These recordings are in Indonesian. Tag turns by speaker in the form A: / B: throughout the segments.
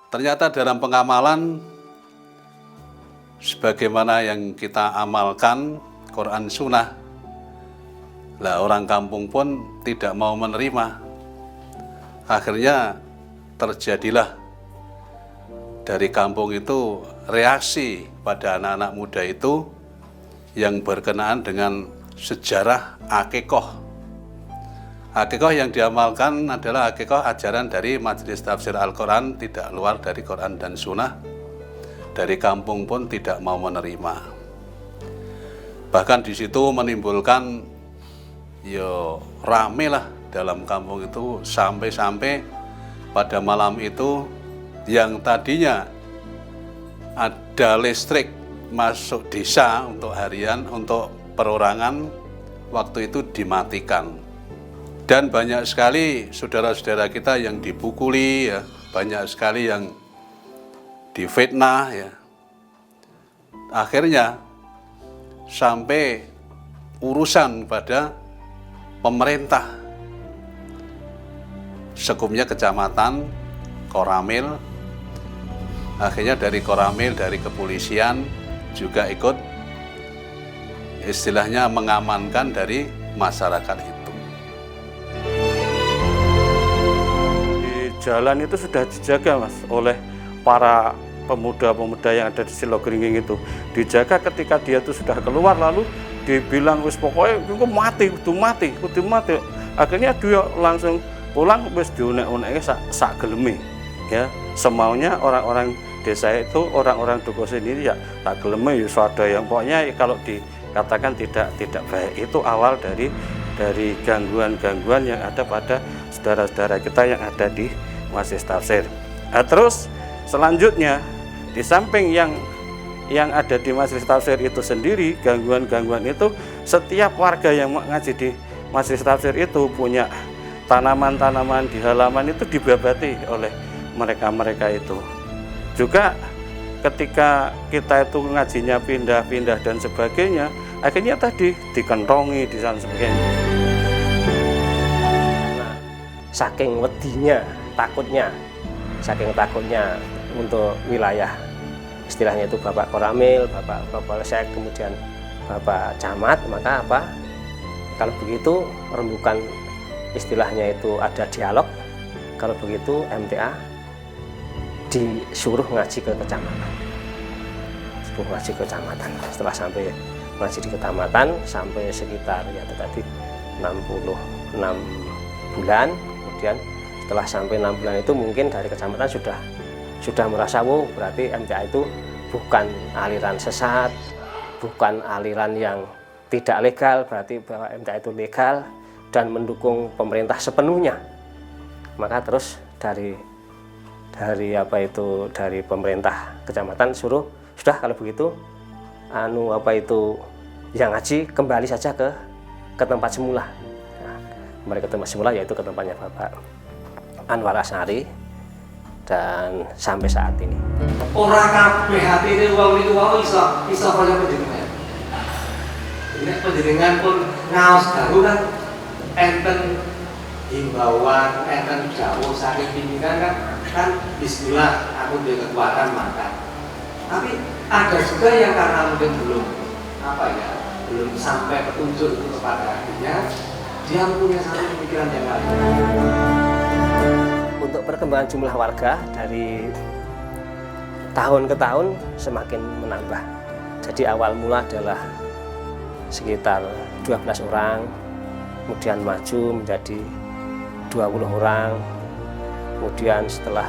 A: Ternyata dalam pengamalan, sebagaimana yang kita amalkan Quran Sunnah, lah orang kampung pun tidak mau menerima. Akhirnya terjadilah dari kampung itu reaksi pada anak-anak muda itu yang berkenaan dengan sejarah akikoh. Akikoh yang diamalkan adalah akikoh ajaran dari Majelis Tafsir Al-Quran, tidak luar dari Quran dan Sunnah. Dari kampung pun tidak mau menerima. Bahkan di situ menimbulkan rame lah dalam kampung itu, sampai-sampai pada malam itu yang tadinya ada listrik masuk desa untuk harian, untuk perorangan, waktu itu dimatikan. Dan banyak sekali saudara-saudara kita yang dipukuli, ya, banyak sekali yang difitnah, ya. Akhirnya sampai urusan pada pemerintah, sekumnya kecamatan Koramil. Akhirnya dari Koramil, dari kepolisian juga ikut istilahnya mengamankan dari masyarakat itu.
B: Jalan itu sudah dijaga, Mas, oleh para pemuda-pemuda yang ada di Silogringing itu. Dijaga ketika dia itu sudah keluar, lalu dibilang wis pokoknya itu mati, kudu mati. Akhirnya dia langsung pulang, wis diunek-uneknya sak geleme, ya. Semaunya orang-orang desa itu, orang-orang dukuh sendiri ya sak geleme, ya ada yang pokoknya kalau dikatakan tidak baik. Itu awal dari gangguan-gangguan yang ada pada saudara-saudara kita yang ada di Majelis Tafsir. Nah, terus selanjutnya di samping yang ada di Majelis Tafsir itu sendiri, gangguan-gangguan itu, setiap warga yang ngaji di Majelis Tafsir itu punya tanaman-tanaman di halaman itu dibabati oleh mereka-mereka itu. Juga ketika kita itu ngajinya pindah-pindah dan sebagainya, akhirnya tadi dikentongi di sana sebagainya.
C: Nah, saking wedinya, saking takutnya untuk wilayah, istilahnya itu Bapak Koramil, Bapak Polsek, kemudian Bapak Camat, maka apa? Kalau begitu rembukan istilahnya itu ada dialog. Kalau begitu MTA disuruh ngaji ke kecamatan. Setelah sampai ngaji di kecamatan sampai sekitar ya tadi 66 bulan, kemudian setelah sampai 6 bulan itu mungkin dari kecamatan sudah merasa, wow, berarti MTA itu bukan aliran sesat, bukan aliran yang tidak legal, berarti bahwa MTA itu legal dan mendukung pemerintah sepenuhnya. Maka terus dari pemerintah kecamatan suruh, sudah kalau begitu yang ngaji kembali saja ke tempat semula. Nah, kembali ke tempat semula, yaitu ke tempatnya Bapak Anwar Asari, dan sampai saat ini.
D: Orang kabeh hatine wong niku wae iso kaya panjenengan. Nek panjenengan pun ngaos dalu kan enten himbauan, enten dawuh saking pimpinan kan bismillah, aku duwe kekuatan makan. Tapi ada juga yang karena mungkin belum sampai petunjuk itu kepada hatinya, dia punya satu pemikiran yang lain.
C: Untuk perkembangan jumlah warga dari tahun ke tahun semakin menambah. Jadi awal mula adalah sekitar 12 orang, kemudian maju menjadi 20 orang, kemudian setelah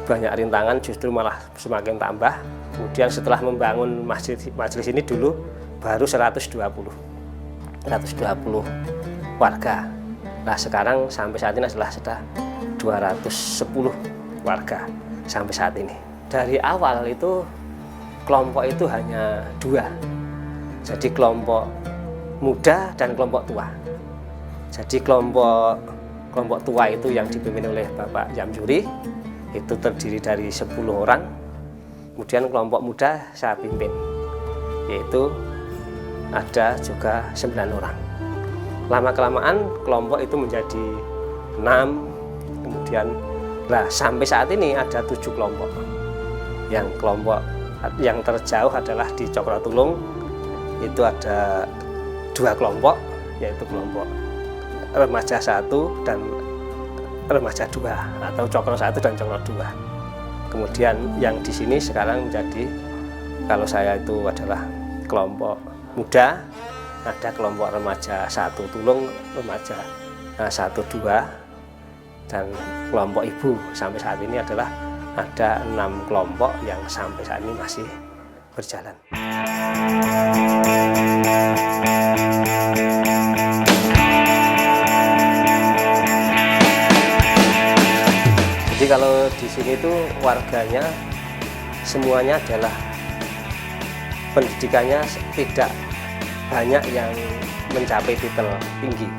C: banyak rintangan justru malah semakin tambah. Kemudian setelah membangun majelis ini dulu baru 120. 120 warga. Nah sekarang sampai saat ini adalah sudah 210 warga sampai saat ini. Dari awal itu kelompok itu hanya 2, jadi kelompok muda dan kelompok tua. Jadi kelompok tua itu yang dipimpin oleh Bapak Yamjuri itu terdiri dari 10 orang. Kemudian kelompok muda saya pimpin, yaitu ada juga 9 orang. Lama-kelamaan kelompok itu menjadi 6, kemudian sampai saat ini ada 7 kelompok. Yang kelompok yang terjauh adalah di Cokro-Tulung, itu ada 2 kelompok, yaitu kelompok remaja 1 dan remaja 2 atau Cokro 1 dan Cokro 2. Kemudian yang di sini sekarang menjadi, kalau saya itu adalah kelompok muda, ada kelompok remaja 1 Tulung, remaja 1 2, dan kelompok ibu sampai saat ini adalah ada 6 kelompok yang sampai saat ini masih berjalan. Jadi kalau di sini itu warganya semuanya adalah pendidikannya tidak banyak yang mencapai titel tinggi,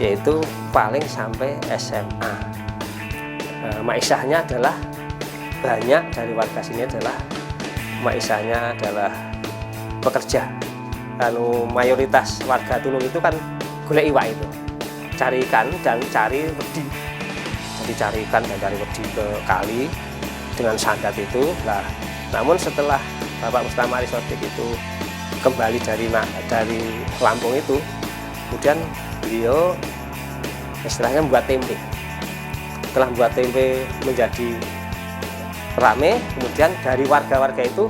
C: yaitu paling sampai SMA. Maisahnya adalah banyak dari warga sini adalah maisahnya adalah pekerja. Mayoritas warga Tulung itu kan golek iwak itu, cari ikan dan cari wedi. Jadi cari ikan dan cari wedi ke kali dengan sandat itu. Namun setelah Bapak Mustamari Sodik itu kembali dari Lampung itu, kemudian beliau istilahnya membuat tempe. Setelah membuat tempe menjadi rame, kemudian dari warga-warga itu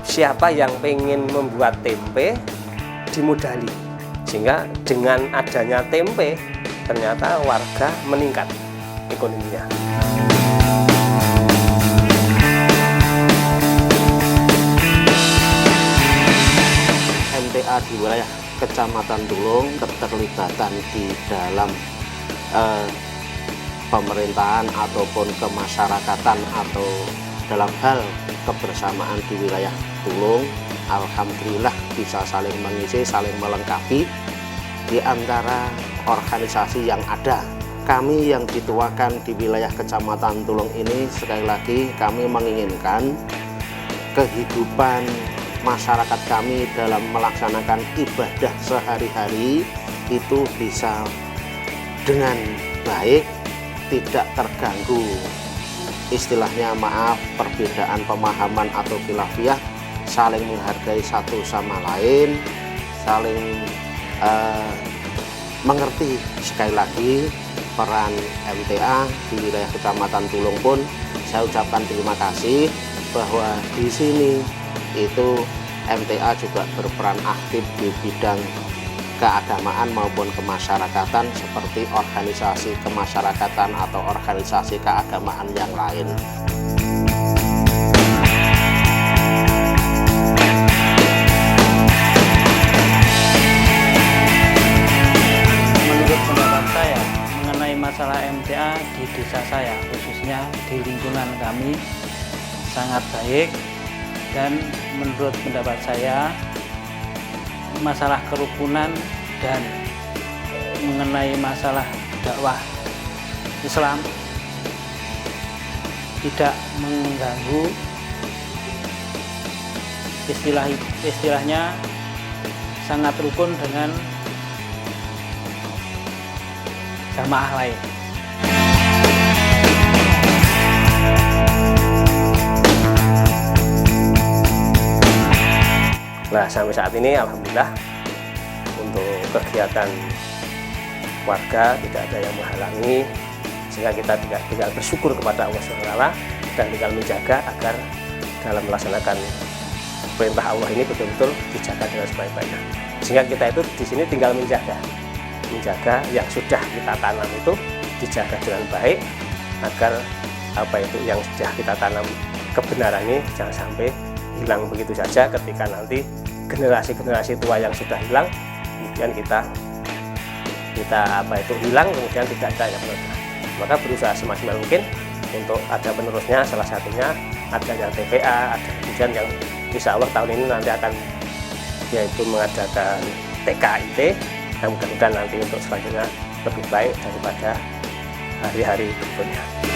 C: siapa yang pengen membuat tempe dimodali, sehingga dengan adanya tempe ternyata warga meningkat ekonominya.
E: MTA di wilayah Kecamatan Tulung keterlibatan di dalam pemerintahan ataupun kemasyarakatan atau dalam hal kebersamaan di wilayah Tulung, alhamdulillah bisa saling mengisi, saling melengkapi di antara organisasi yang ada. Kami yang dituakan di wilayah Kecamatan Tulung ini, sekali lagi kami menginginkan kehidupan masyarakat kami dalam melaksanakan ibadah sehari-hari itu bisa dengan baik, tidak terganggu istilahnya perbedaan pemahaman atau khilafiyah, saling menghargai satu sama lain, saling mengerti. Sekali lagi peran MTA di wilayah Kecamatan Tulung pun saya ucapkan terima kasih bahwa di sini itu MTA juga berperan aktif di bidang keagamaan maupun kemasyarakatan seperti organisasi kemasyarakatan atau organisasi keagamaan yang lain.
F: Menurut pendapat saya mengenai masalah MTA di desa saya, khususnya di lingkungan kami, sangat baik. Dan menurut pendapat saya, masalah kerukunan dan mengenai masalah dakwah Islam tidak mengganggu, istilahnya sangat rukun dengan jamaah lain.
C: Nah sampai saat ini alhamdulillah untuk kegiatan warga tidak ada yang menghalangi, sehingga kita tinggal bersyukur kepada Allah SWT dan tinggal menjaga agar dalam melaksanakan perintah Allah ini betul-betul dijaga dengan sebaik-baiknya. Sehingga kita itu di sini tinggal menjaga yang sudah kita tanam itu dijaga dengan baik, agar apa itu yang sudah kita tanam kebenaran ini jangan sampai hilang begitu saja ketika nanti generasi-generasi tua yang sudah hilang, kemudian kita hilang, kemudian tidak ada penerusnya. Maka berusaha semaksimal mungkin untuk ada penerusnya, salah satunya ada yang TPA, ada kemudian yang insya Allah tahun ini nanti akan yaitu mengadakan TKIT, yang mudah-mudahan nanti untuk selanjutnya lebih baik daripada hari-hari berikutnya.